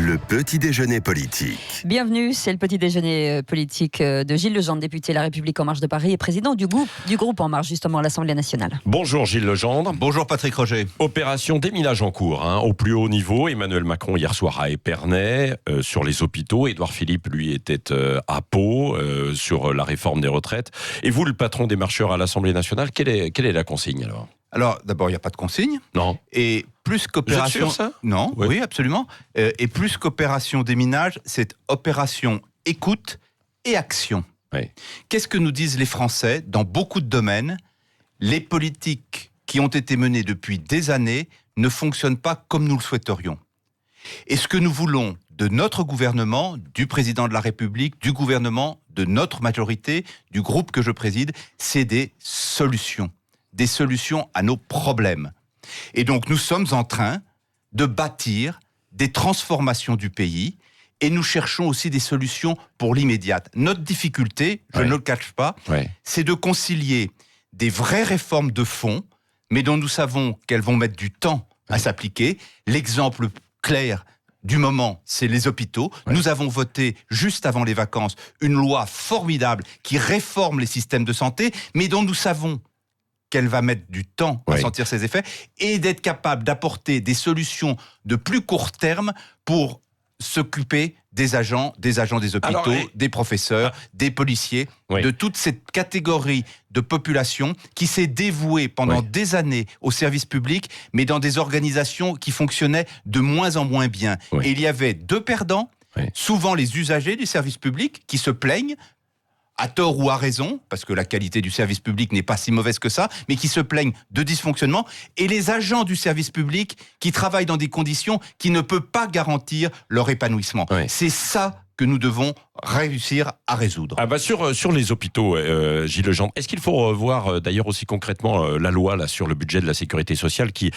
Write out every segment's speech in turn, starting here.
Le petit déjeuner politique. Bienvenue, c'est le petit déjeuner politique de Gilles Legendre, député La République En Marche de Paris et président du groupe En Marche justement à l'Assemblée nationale. Bonjour Gilles Legendre. Bonjour Patrick Roger. Opération déminage en cours, au plus haut niveau. Emmanuel Macron hier soir à Épernay, sur les hôpitaux. Édouard Philippe, lui, était à Pau, sur la réforme des retraites. Et vous, le patron des marcheurs à l'Assemblée nationale, quelle est la consigne alors ? Alors, d'abord, il n'y a pas de consigne. Non. Et plus qu'opération... Vous êtes sûr, ça ? Non, oui, absolument. Et plus qu'opération déminage, c'est opération écoute et action. Oui. Qu'est-ce que nous disent les Français dans beaucoup de domaines ? Les politiques qui ont été menées depuis des années ne fonctionnent pas comme nous le souhaiterions. Et ce que nous voulons de notre gouvernement, du président de la République, du gouvernement, de notre majorité, du groupe que je préside, c'est des solutions à nos problèmes. Et donc nous sommes en train de bâtir des transformations du pays et nous cherchons aussi des solutions pour l'immédiat. Notre difficulté, je ne le cache pas, c'est de concilier des vraies réformes de fond, mais dont nous savons qu'elles vont mettre du temps à s'appliquer. L'exemple clair du moment, c'est les hôpitaux. Nous avons voté, juste avant les vacances, une loi formidable qui réforme les systèmes de santé, mais dont nous savons qu'elle va mettre du temps à sentir ses effets, et d'être capable d'apporter des solutions de plus court terme pour s'occuper des agents des hôpitaux, des professeurs, des policiers, de toute cette catégorie de population qui s'est dévouée pendant des années au service public, mais dans des organisations qui fonctionnaient de moins en moins bien. Et il y avait deux perdants, souvent les usagers du service public qui se plaignent, à tort ou à raison, parce que la qualité du service public n'est pas si mauvaise que ça, mais qui se plaignent de dysfonctionnement, et les agents du service public qui travaillent dans des conditions qui ne peuvent pas garantir leur épanouissement. C'est ça que nous devons réussir à résoudre. Sur les hôpitaux, Gilles Legendre, est-ce qu'il faut revoir d'ailleurs aussi concrètement la loi là, sur le budget de la sécurité sociale qui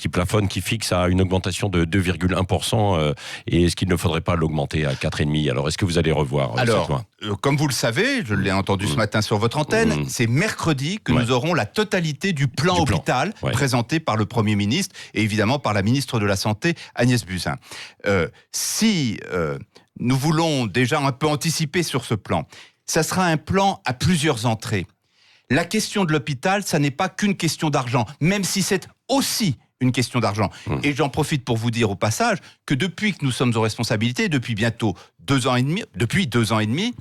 plafonne, qui fixe à une augmentation de 2,1%, et est-ce qu'il ne faudrait pas l'augmenter à 4,5%? Alors est-ce que vous allez revoir cette loi ? Comme vous le savez, je l'ai entendu ce matin sur votre antenne, c'est mercredi que nous aurons la totalité du plan hôpital présenté par le Premier ministre et évidemment par la ministre de la Santé, Agnès Buzyn. Nous voulons déjà un peu anticiper sur ce plan. Ça sera un plan à plusieurs entrées. La question de l'hôpital, ça n'est pas qu'une question d'argent, même si c'est aussi une question d'argent. Et j'en profite pour vous dire au passage que depuis que nous sommes aux responsabilités, depuis bientôt 2 ans et demi,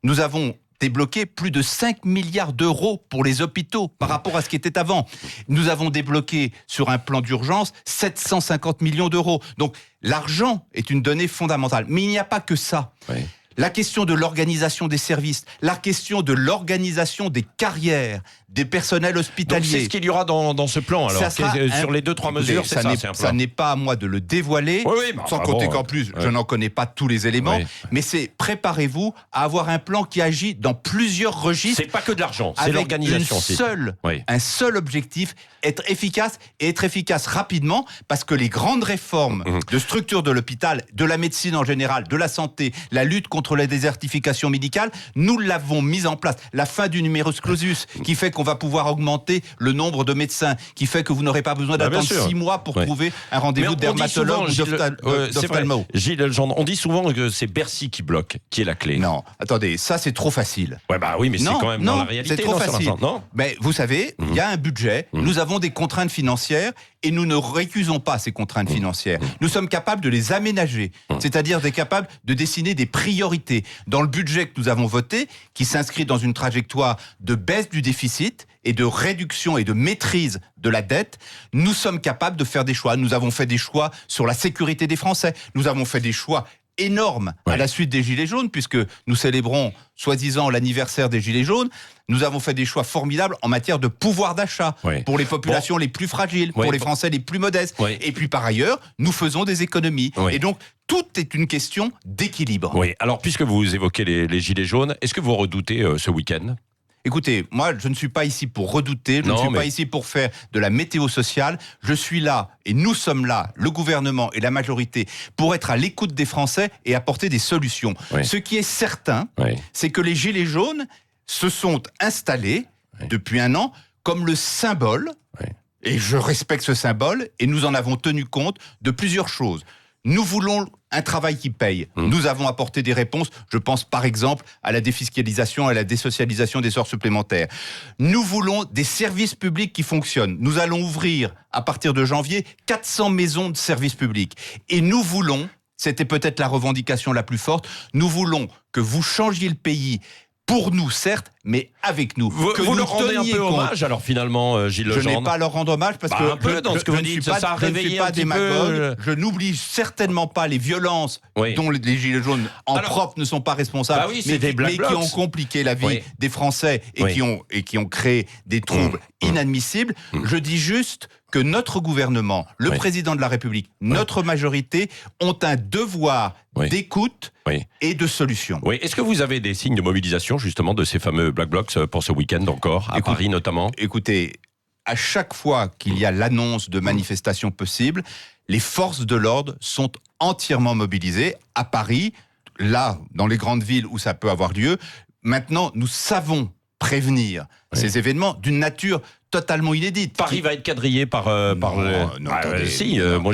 nous avons débloqué plus de 5 milliards d'euros pour les hôpitaux par rapport à ce qui était avant. Nous avons débloqué sur un plan d'urgence 750 millions d'euros. Donc l'argent est une donnée fondamentale. Mais il n'y a pas que ça. La question de l'organisation des services, la question de l'organisation des carrières, des personnels hospitaliers. Donc c'est ce qu'il y aura dans ce plan, alors, sur les 2-3 mesures, c'est un plan. Ça n'est pas à moi de le dévoiler, sans compter qu'en plus, je n'en connais pas tous les éléments, mais c'est préparez-vous à avoir un plan qui agit dans plusieurs registres. C'est pas que de l'argent, c'est l'organisation aussi. Un seul objectif, être efficace rapidement, parce que les grandes réformes de structure de l'hôpital, de la médecine en général, de la santé, la lutte contre la désertification médicale, nous l'avons mise en place. La fin du numerus clausus, qui fait qu'on va pouvoir augmenter le nombre de médecins, qui fait que vous n'aurez pas besoin d'attendre 6 mois pour trouver un rendez-vous de dermatologue ou d'ophtalmo. Gilles Legendre, on dit souvent que c'est Bercy qui bloque, qui est la clé. Non, attendez, ça c'est trop facile. Oui, mais c'est quand même dans la réalité. C'est trop facile. Mais vous savez, il y a un budget, nous avons des contraintes financières et nous ne récusons pas ces contraintes financières. Nous sommes capables de les aménager, c'est-à-dire capables de dessiner des priorités. Dans le budget que nous avons voté, qui s'inscrit dans une trajectoire de baisse du déficit et de réduction et de maîtrise de la dette, nous sommes capables de faire des choix. Nous avons fait des choix sur la sécurité des Français. Nous avons fait des choix énorme à la suite des Gilets jaunes, puisque nous célébrons soi-disant l'anniversaire des Gilets jaunes. Nous avons fait des choix formidables en matière de pouvoir d'achat pour les populations les plus fragiles, pour les Français les plus modestes. Et puis par ailleurs, nous faisons des économies. Et donc, tout est une question d'équilibre. Alors, puisque vous évoquez les Gilets jaunes, est-ce que vous redoutez ce week-end ? Écoutez, moi, je ne suis pas ici pour redouter, je ne suis pas ici pour faire de la météo sociale. Je suis là, et nous sommes là, le gouvernement et la majorité, pour être à l'écoute des Français et apporter des solutions. Ce qui est certain, c'est que les Gilets jaunes se sont installés depuis 1 an comme le symbole, et je respecte ce symbole, et nous en avons tenu compte de plusieurs choses. Nous voulons un travail qui paye. Nous avons apporté des réponses. Je pense par exemple à la défiscalisation, à la désocialisation des heures supplémentaires. Nous voulons des services publics qui fonctionnent. Nous allons ouvrir à partir de janvier 400 maisons de services publics. Et nous voulons, c'était peut-être la revendication la plus forte, nous voulons que vous changiez le pays. Pour nous, certes, mais avec nous. Vous leur rendez un peu hommage, alors finalement, Gilles Legendre. Je n'ai pas à leur rendre hommage parce que un peu dans ce que vous dites, ça a réveillé un petit peu. Je n'oublie certainement pas les violences dont les Gilets jaunes propre ne sont pas responsables, mais qui ont compliqué la vie des Français et qui ont créé des troubles inadmissibles. Je dis juste que notre gouvernement, le président de la République, notre majorité ont un devoir d'écoute et de solution. Oui. Est-ce que vous avez des signes de mobilisation justement de ces fameux Black Blocs pour ce week-end encore, à Paris notamment ? Écoutez, à chaque fois qu'il y a l'annonce de manifestations possibles, les forces de l'ordre sont entièrement mobilisées. À Paris, là, dans les grandes villes où ça peut avoir lieu, maintenant, nous savons prévenir ces événements d'une nature totalement inédite. Paris va être quadrillé par moi j'ai vous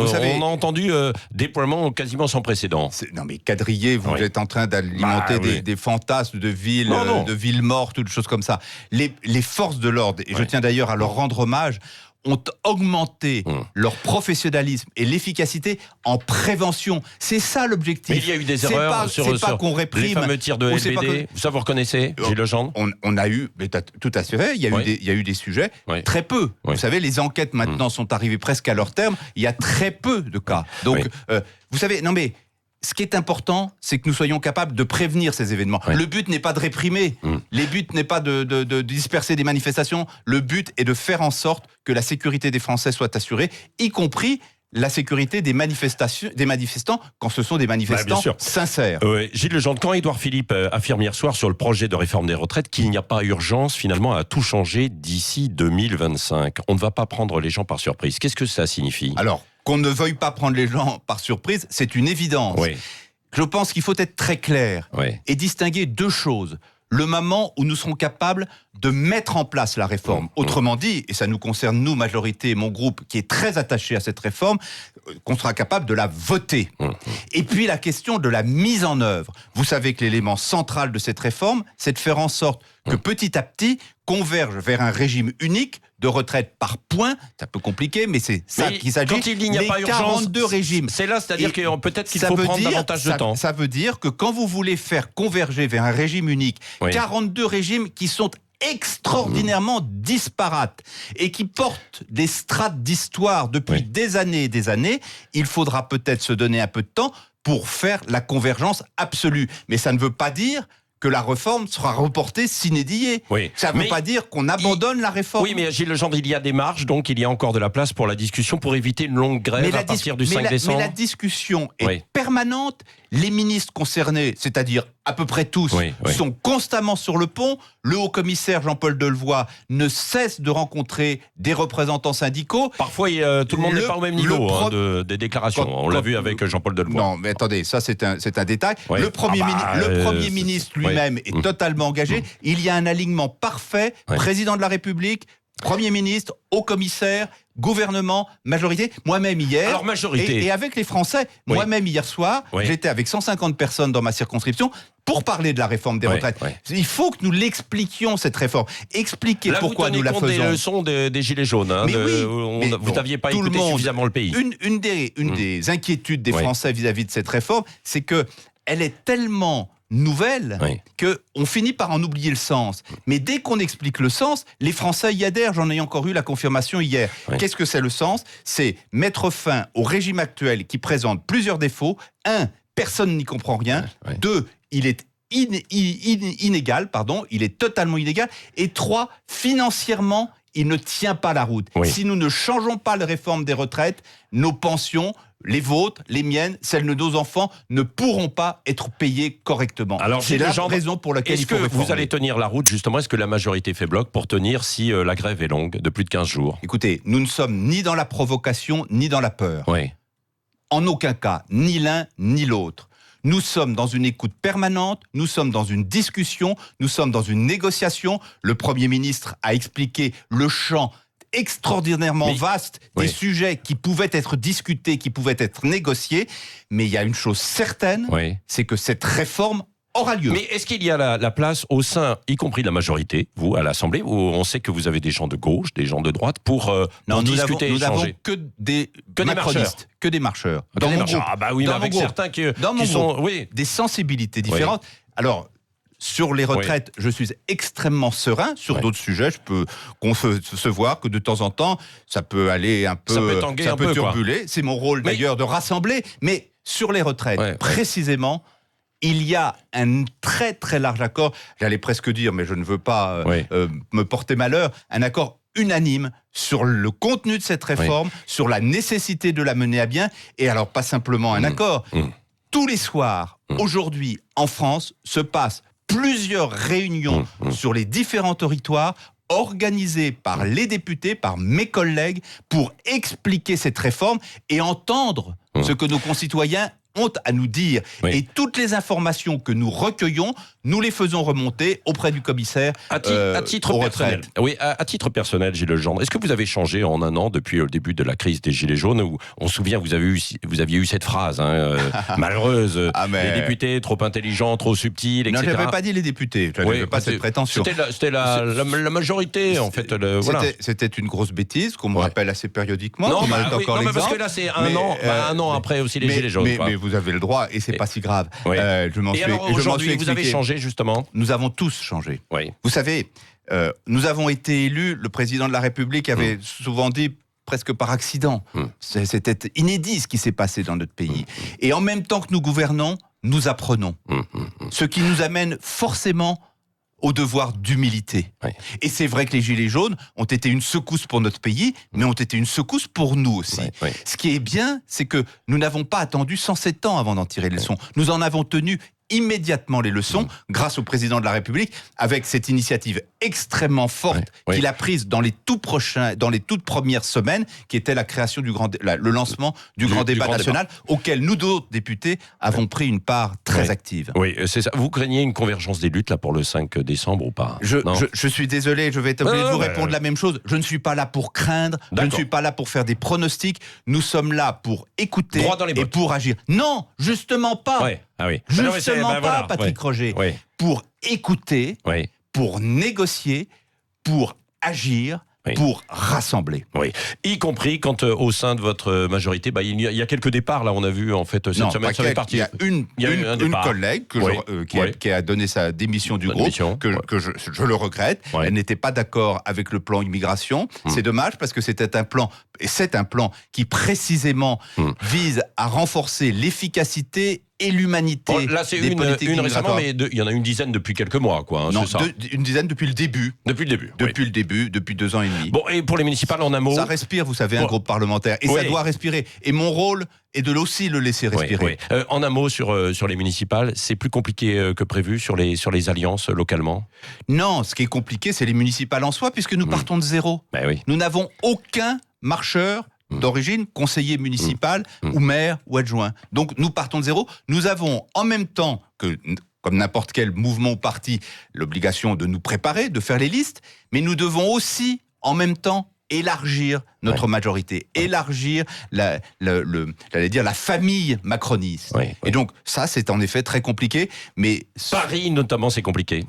savez, on a entendu déploiement quasiment sans précédent. Non mais quadrillé, vous êtes en train d'alimenter des fantasmes de villes de villes mortes ou de choses comme ça. Les forces de l'ordre, et je tiens d'ailleurs à leur rendre hommage, ont augmenté leur professionnalisme et l'efficacité en prévention. C'est ça l'objectif. Mais il y a eu des erreurs sur qu'on réprime, les fameux tirs de LBD. Ça, vous reconnaissez, Gilles Legendre ? On a eu, mais tout à fait vrai, il y a eu des sujets, très peu. Vous savez, les enquêtes maintenant sont arrivées presque à leur terme. Il y a très peu de cas. Donc, vous savez, non mais... Ce qui est important, c'est que nous soyons capables de prévenir ces événements. Le but n'est pas de réprimer, le but n'est pas de disperser des manifestations, le but est de faire en sorte que la sécurité des Français soit assurée, y compris la sécurité des manifestants quand ce sont des manifestants sincères. Gilles Legendre, quand Édouard Philippe affirme hier soir sur le projet de réforme des retraites qu'il n'y a pas urgence finalement à tout changer d'ici 2025, on ne va pas prendre les gens par surprise. Qu'est-ce que ça signifie ? Alors, qu'on ne veuille pas prendre les gens par surprise, c'est une évidence. Je pense qu'il faut être très clair et distinguer deux choses. Le moment où nous serons capables de mettre en place la réforme. Autrement dit, et ça nous concerne nous, majorité, et mon groupe, qui est très attaché à cette réforme, qu'on sera capable de la voter. Et puis la question de la mise en œuvre. Vous savez que l'élément central de cette réforme, c'est de faire en sorte que petit à petit, converge vers un régime unique de retraite par points. C'est un peu compliqué, mais c'est ça qu'il s'agit. Quand il n'y a pas urgence, 42 régimes. C'est là, c'est-à-dire que peut-être qu'il faut prendre davantage de temps. Ça veut dire que quand vous voulez faire converger vers un régime unique, 42 régimes qui sont extraordinairement disparates et qui portent des strates d'histoire depuis des années et des années, il faudra peut-être se donner un peu de temps pour faire la convergence absolue. Mais ça ne veut pas dire que la réforme sera reportée sine die. Ça ne veut pas dire qu'on abandonne la réforme. Oui, mais Gilles Legendre, il y a des marges, donc il y a encore de la place pour la discussion, pour éviter une longue grève à partir du 5 décembre. Mais la discussion est permanente. Les ministres concernés, c'est-à-dire à peu près tous, sont constamment sur le pont. Le haut-commissaire Jean-Paul Delevoye ne cesse de rencontrer des représentants syndicaux. Parfois, tout le monde n'est pas au même niveau des déclarations. On l'a vu avec Jean-Paul Delevoye. Non, mais attendez, ça c'est un détail. Le Premier ministre lui-même est totalement engagé. Il y a un alignement parfait. Président de la République, Premier ministre, haut-commissaire, gouvernement, majorité. Moi-même hier, alors, majorité. Et avec les Français, moi-même hier soir, j'étais avec 150 personnes dans ma circonscription pour parler de la réforme des retraites. Il faut que nous l'expliquions, cette réforme. Expliquer pourquoi nous la faisons. Là, vous tenez compte des leçons des Gilets jaunes. Vous n'aviez pas écouté suffisamment le pays. Une des inquiétudes des Français vis-à-vis de cette réforme, c'est qu'elle est tellement nouvelle qu'on finit par en oublier le sens. Mais dès qu'on explique le sens, les Français y adhèrent. J'en ai encore eu la confirmation hier. Qu'est-ce que c'est le sens ? C'est mettre fin au régime actuel qui présente plusieurs défauts. 1, personne n'y comprend rien. 2, il est inégal, il est totalement inégal. Et 3, financièrement, il ne tient pas la route. Si nous ne changeons pas la réforme des retraites, nos pensions, les vôtres, les miennes, celles de nos enfants, ne pourront pas être payées correctement. Alors, c'est la raison pour laquelle il faut réformer. Est-ce que vous allez tenir la route, justement ? Est-ce que la majorité fait bloc pour tenir si la grève est longue, de plus de 15 jours ? Écoutez, nous ne sommes ni dans la provocation, ni dans la peur. En aucun cas, ni l'un, ni l'autre. Nous sommes dans une écoute permanente, nous sommes dans une discussion, nous sommes dans une négociation. Le Premier ministre a expliqué le champ extraordinairement vaste, des Oui. sujets qui pouvaient être discutés, qui pouvaient être négociés, mais il y a une chose certaine, Oui. c'est que cette réforme aura lieu. Mais est-ce qu'il y a la place au sein, y compris de la majorité, vous, à l'Assemblée, où on sait que vous avez des gens de gauche, des gens de droite, pour discuter et nous n'avons échanger que des marcheurs. que des marcheurs. Dans Dans mon marcheurs. groupe. Ah bah oui, mais Dans mon avec groupe. certains qui Dans mon sont... groupe. Oui, Des sensibilités différentes. Alors, sur les retraites, je suis extrêmement serein. Sur d'autres sujets, je peux concevoir que de temps en temps, ça peut aller un peu... Ça peut tanguer un peu, turbuler. C'est mon rôle d'ailleurs de rassembler. Mais sur les retraites, précisément... Il y a un très très large accord, j'allais presque dire, mais je ne veux pas me porter malheur, un accord unanime sur le contenu de cette réforme, sur la nécessité de la mener à bien, et alors pas simplement un accord. Tous les soirs, aujourd'hui, en France, se passent plusieurs réunions sur les différents territoires organisées par les députés, par mes collègues, pour expliquer cette réforme et entendre ce que nos concitoyens ont à nous dire. Oui. Et toutes les informations que nous recueillons, nous les faisons remonter auprès du commissaire à titre aux personnel. retraites. Oui, à titre personnel, Gilles Legendre, est-ce que vous avez changé en un an depuis le début de la crise des Gilets jaunes, où on se souvient, vous aviez eu cette phrase malheureuse, les députés trop intelligents, trop subtils, etc. Non, je n'avais pas dit les députés, je n'avais pas cette prétention. C'était la majorité, en fait. Voilà. C'était une grosse bêtise qu'on me rappelle assez périodiquement. Non, mais parce que là, c'est un an après aussi les Gilets jaunes. Mais vous avez le droit, et c'est pas si grave. Oui. Aujourd'hui, vous avez expliqué. changé, justement. Nous avons tous changé. Oui. Vous savez, nous avons été élus, le président de la République avait souvent dit presque par accident. C'était inédit ce qui s'est passé dans notre pays. Et en même temps que nous gouvernons, nous apprenons. Ce qui nous amène forcément au devoir d'humilité. Oui. Et c'est vrai que les Gilets jaunes ont été une secousse pour notre pays, mais ont été une secousse pour nous aussi. Oui. Ce qui est bien, c'est que nous n'avons pas attendu 107 ans avant d'en tirer les leçons. Nous en avons tenu immédiatement les leçons grâce au président de la République, avec cette initiative extrêmement forte qu'il a prise dans les toutes premières semaines, qui était la création le lancement du grand débat national, auquel nous d'autres députés avons pris une part très active. Oui, c'est ça. Vous craignez une convergence des luttes là pour le 5 décembre ou pas? Je suis désolé, je vais être obligé de vous répondre la même chose. Je ne suis pas là pour craindre, je ne suis pas là pour faire des pronostics. Nous sommes là pour écouter et pour agir. Non, justement pas. Ah oui. Justement pas, Patrick Roger. Pour écouter, pour négocier, pour agir, pour rassembler. Oui, y compris quand au sein de votre majorité, il y a quelques départs, là, on a vu en fait cette semaine sur les partis. Il y a une collègue qui a donné sa démission du groupe, que je le regrette. Elle n'était pas d'accord avec le plan immigration. C'est dommage parce que c'était un plan, et c'est un plan qui précisément vise à renforcer l'efficacité et l'humanité. Là, c'est des politiques une récemment, mais il y en a une dizaine depuis quelques mois, quoi. Non, c'est ça. Une dizaine depuis le début. Depuis le début. Depuis le début, depuis 2 ans et demi. Bon, et pour les municipales, en un mot. Ça respire, vous savez, un groupe parlementaire. Et ça doit respirer. Et mon rôle est de aussi le laisser respirer. En un mot sur les municipales, c'est plus compliqué que prévu sur les alliances localement? Non, ce qui est compliqué, c'est les municipales en soi, puisque nous partons de zéro. Nous n'avons aucun marcheur d'origine, conseiller municipal ou maire ou adjoint. Donc nous partons de zéro. Nous avons en même temps que, comme n'importe quel mouvement ou parti, l'obligation de nous préparer, de faire les listes, mais nous devons aussi en même temps élargir notre majorité, élargir la famille macroniste. Et donc ça, c'est en effet très compliqué. Mais Paris notamment, c'est compliqué.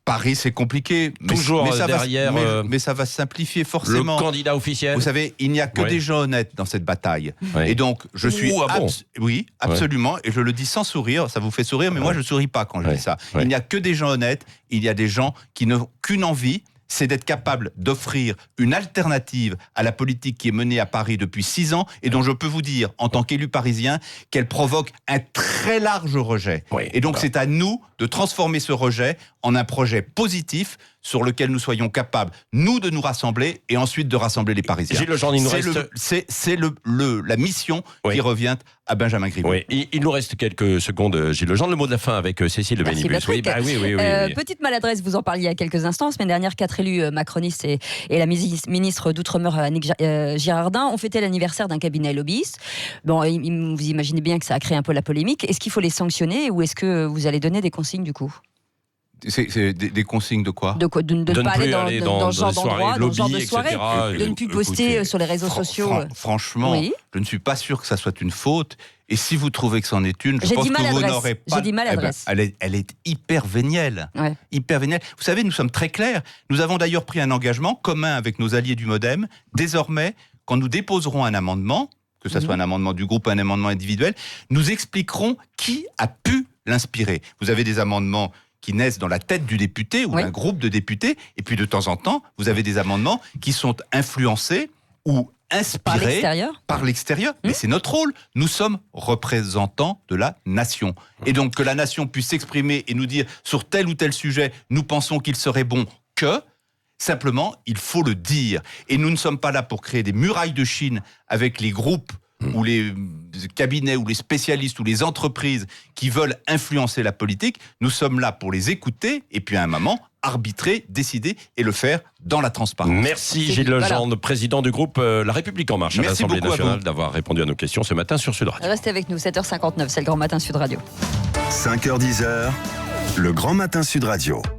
Paris, c'est compliqué. Toujours mais ça derrière mais ça va simplifier forcément. Le candidat officiel. Vous savez, il n'y a que des gens honnêtes dans cette bataille. Et donc, je suis... Oui, absolument. Et je le dis sans sourire. Ça vous fait sourire, mais moi, je ne souris pas quand je dis ça. Il n'y a que des gens honnêtes. Il y a des gens qui n'ont qu'une envie, c'est d'être capable d'offrir une alternative à la politique qui est menée à Paris depuis 6 ans et dont je peux vous dire, en tant qu'élu parisien, qu'elle provoque un très large rejet. Et donc, c'est à nous de transformer ce rejet en un projet positif sur lequel nous soyons capables, nous, de nous rassembler et ensuite de rassembler les Parisiens. Gilles Legendre, c'est la mission qui revient à Benjamin Griveaux. Il nous reste quelques secondes, Gilles Legendre. Le mot de la fin avec Cécile de Bénibus. Oui. Petite maladresse, vous en parliez il y a quelques instants. La semaine dernière, 4 élus macronistes et la ministre d'Outre-mer, Annick Girardin, ont fêté l'anniversaire d'un cabinet lobbyiste. Bon, vous imaginez bien que ça a créé un peu la polémique. Est-ce qu'il faut les sanctionner ou est-ce que vous allez donner des consignes du coup ? C'est des consignes de quoi? De ne pas aller dans ce genre d'endroit, dans ce genre de lobby, soirée, etc. de ne plus poster sur les réseaux sociaux. Franchement, Oui. je ne suis pas sûr que ça soit une faute. Et si vous trouvez que c'en est une, je J'ai pense dit que vous maladresse. n'aurez pas... J'ai dit maladresse. Eh ben, elle est hyper vénielle. Ouais. Hyper vénielle. Vous savez, nous sommes très clairs. Nous avons d'ailleurs pris un engagement commun avec nos alliés du MoDem. Désormais, quand nous déposerons un amendement, que ce soit un amendement du groupe ou un amendement individuel, nous expliquerons qui a pu l'inspirer. Vous avez des amendements qui naissent dans la tête du député ou d'un groupe de députés, et puis de temps en temps, vous avez des amendements qui sont influencés ou inspirés par l'extérieur. Mais c'est notre rôle. Nous sommes représentants de la nation. Et donc que la nation puisse s'exprimer et nous dire sur tel ou tel sujet, nous pensons qu'il serait bon que... Simplement, il faut le dire. Et nous ne sommes pas là pour créer des murailles de Chine avec les groupes ou les cabinets ou les spécialistes ou les entreprises qui veulent influencer la politique. Nous sommes là pour les écouter et puis à un moment, arbitrer, décider et le faire dans la transparence. Merci Gilles Legendre, président du groupe La République En Marche à l'Assemblée nationale, d'avoir répondu à nos questions ce matin sur Sud Radio. Restez avec nous, 7h59, c'est le Grand Matin Sud Radio. 5h-10h, le Grand Matin Sud Radio.